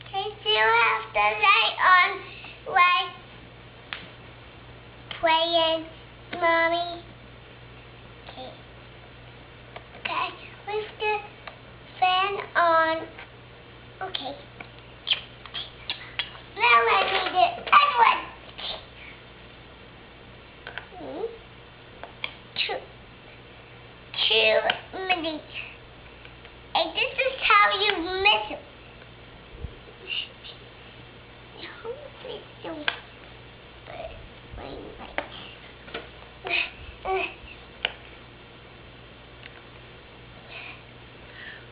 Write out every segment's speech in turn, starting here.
Okay, still have the light on while playing, Mommy. Okay. Okay, with the fan on. Okay. Now I need the other one. Two minutes. And this is how you miss it.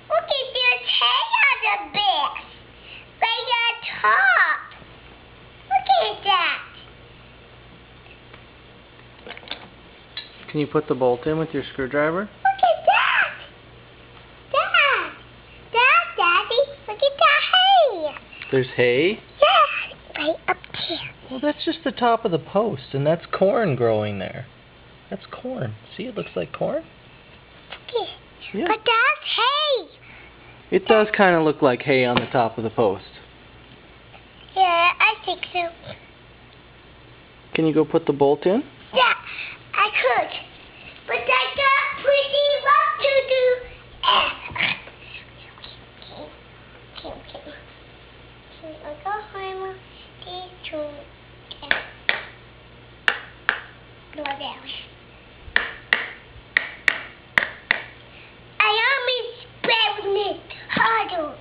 Look at your tail on the best. Right on top. Look at that. Can you put the bolt in with your screwdriver? Look at that. Daddy. Look at that hay. There's hay? Yeah, right up here. Well, that's just the top of the post, and that's corn growing there. That's corn. See, it looks like corn. Okay. Yeah. But that's hay. It does kind of look like hay on the top of the post. Yeah, I think so. Can you go put the bolt in? Yeah, I could. But I got pretty work to do. Okay. I'll go home. These two. Go down. I almost spelled it harder.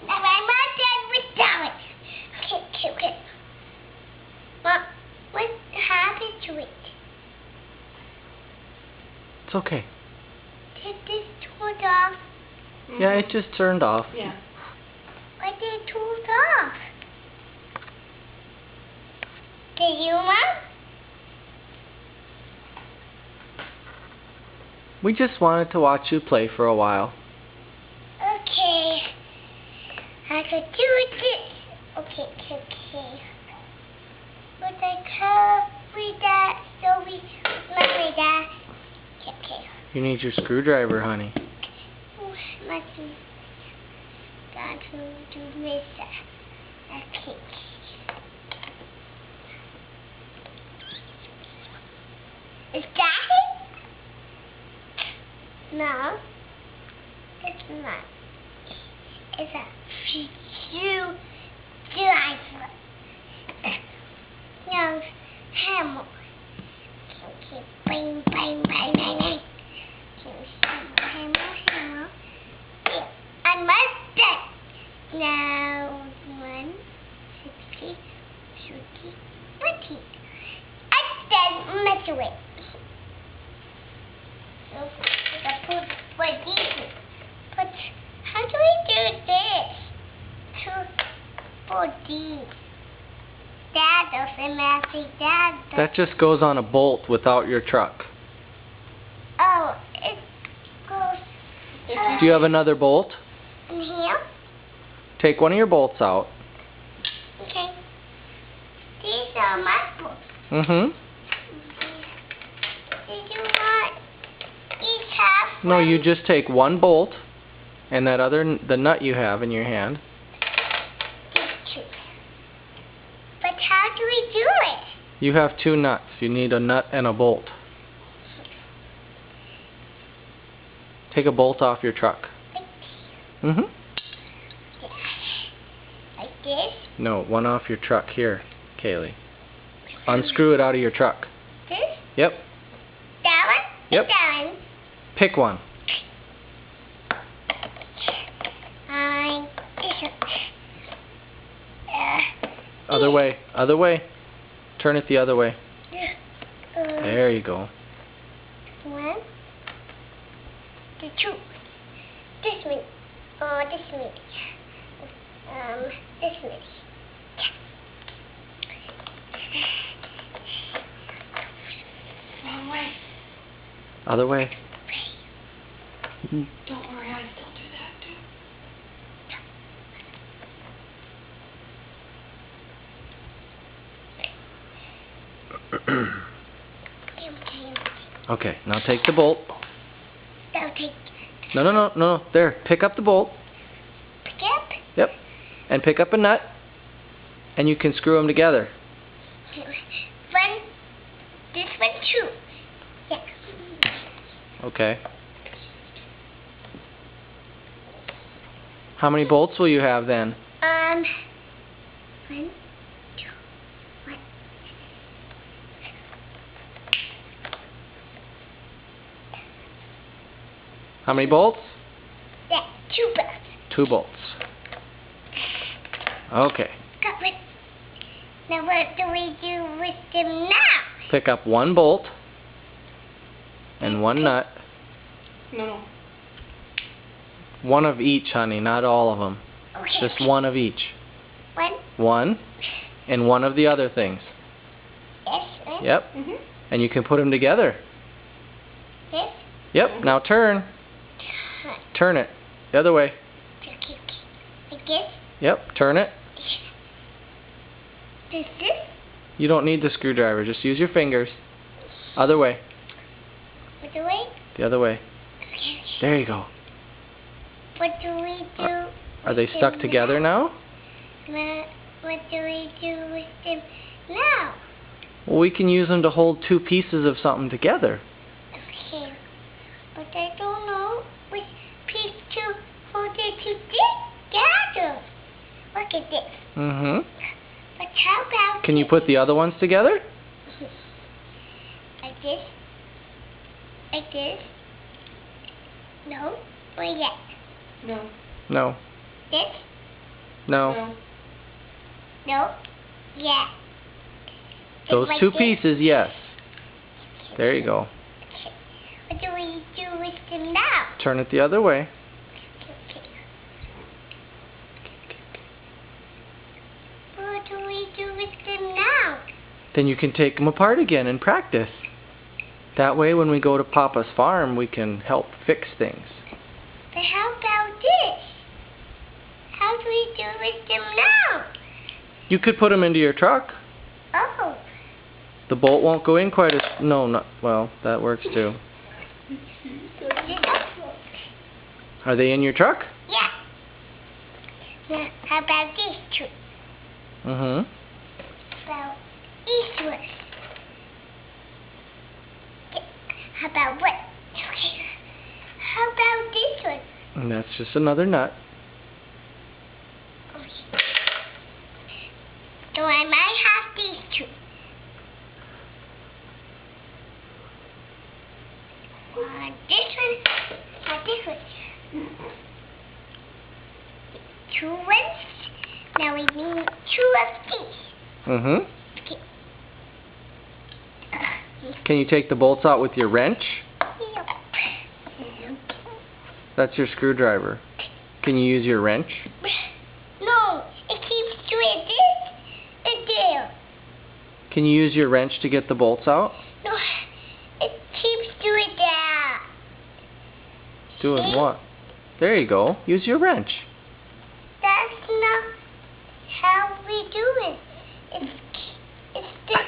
Now I'm not done with that. Okay. What happened to it? It's okay. Did this turn off? Yeah, it just turned off. Yeah. Why did it turn off? Did you, Mom? We just wanted to watch you play for a while. Okay. I could do this. Okay. But I cover that so we remember that. Okay. You need your screwdriver, honey. Let's got to do this. Okay. Is that it? No. It's not. It's a screwdriver. No, hammer. Okay, bang. Okay, hammer. Yeah, I'm done. Now, 160, 20. I'm done. Mess with it. So, I put these. But how do we do this? For these. That doesn't matter. That just goes on a bolt without your truck. Oh, it goes. Do you have another bolt? In here? Take one of your bolts out. Okay. These are my bolts. Mm-hmm. Did you want each half? No, you just take one bolt and the nut you have in your hand. These two. But how do we do it? You have two nuts. You need a nut and a bolt. Take a bolt off your truck. Mm-hmm. Like this? No, one off your truck here, Kaylee. Unscrew it out of your truck. This? Yep. That one? Yep. That one. Pick one. This one. Other way. Other way. Turn it the other way. There you go. One. The two. This one. This one. This one. Wrong way. Other way. Don't worry, I still do that too. Okay, now take the bolt. Now take. No. There, pick up the bolt. Pick up. Yep. And pick up a nut. And you can screw them together. One. This one too. Yeah. Okay. How many bolts will you have then? 1, 2, 1. How many bolts? Yeah, 2 bolts. 2 bolts. Okay. Got one. Now what do we do with them now? Pick up 1 bolt and 1 nut. No. 1 of each, honey, not all of them. Okay. Just 1 of each. 1. 1 and 1 of the other things. Yes. Yep. Mhm. And you can put them together. This. Yep. Now turn. Turn it. The other way. Okay. Like this. Yep. Turn it. This. You don't need the screwdriver. Just use your fingers. Other way. What do we? The other way. Okay. There you go. What do we do? Are they stuck together now? What do we do with them now? Well, we can use them to hold 2 pieces of something together. Okay. But I don't know which piece to hold it together. Look at this. Mm-hmm. But how about Can you put the other ones together? like this? Like this? No? Or yes? No. No. This? No. No? Yeah. Those Like 2 this? pieces, yes. There you go. Okay. What do we do with them now? Turn it the other way. Okay. What do we do with them now? Then you can take them apart again and practice. That way when we go to Papa's farm, we can help fix things. But how about this? How do we do with them now? You could put them into your truck. Oh. The bolt won't go in quite as... No, not... Well, that works too. Are they in your truck? Yeah. Now, how about these two? Mm-hmm. About these ones? How about what? Okay. How about this one? And that's just another nut. Okay. So I might have these two. This one. 2 ones. Now we need 2 of these. Mm-hmm. Okay. Can you take the bolts out with your wrench? Yep. That's your screwdriver. Can you use your wrench? No, it keeps doing this and there. Can you use your wrench to get the bolts out? No, it keeps doing that. Doing See? what? There you go. Use your wrench. That's not how we do it. It's this.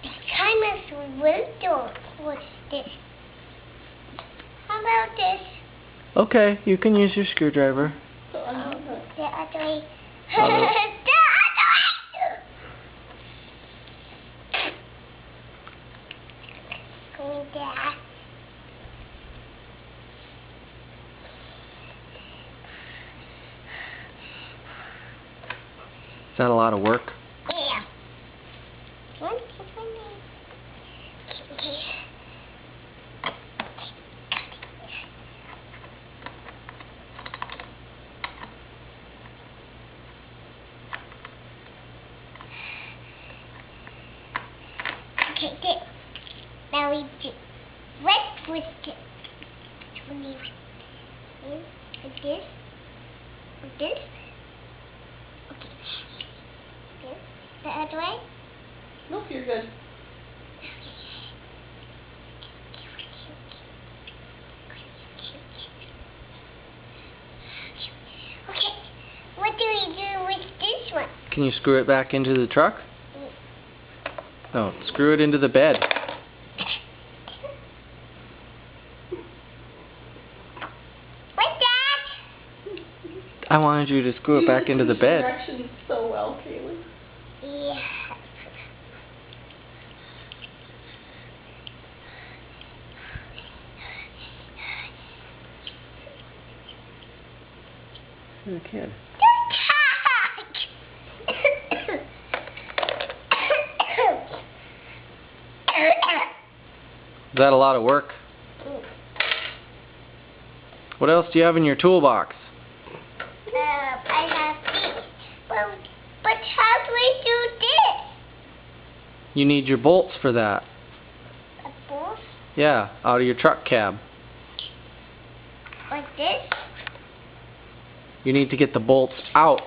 It's kind of weird. What's this? How about this? Okay, you can use your screwdriver. The other way. The Other- other way. Going there. Is that a lot of work? Yeah. Okay, good. Now we do red twist it. Like this. Like this. Okay. This. The other way. Nope, you're good. Okay. What do we do with this one? Can you screw it back into the truck? No, screw it into the bed. wanted you to screw it back into the bed. Directions so well, Kailee. Yeah. You're a kid. Is that a lot of work? What else do you have in your toolbox? I have this. But how do we do this? You need your bolts for that. A bolt? Yeah, out of your truck cab. Like this? You need to get the bolts out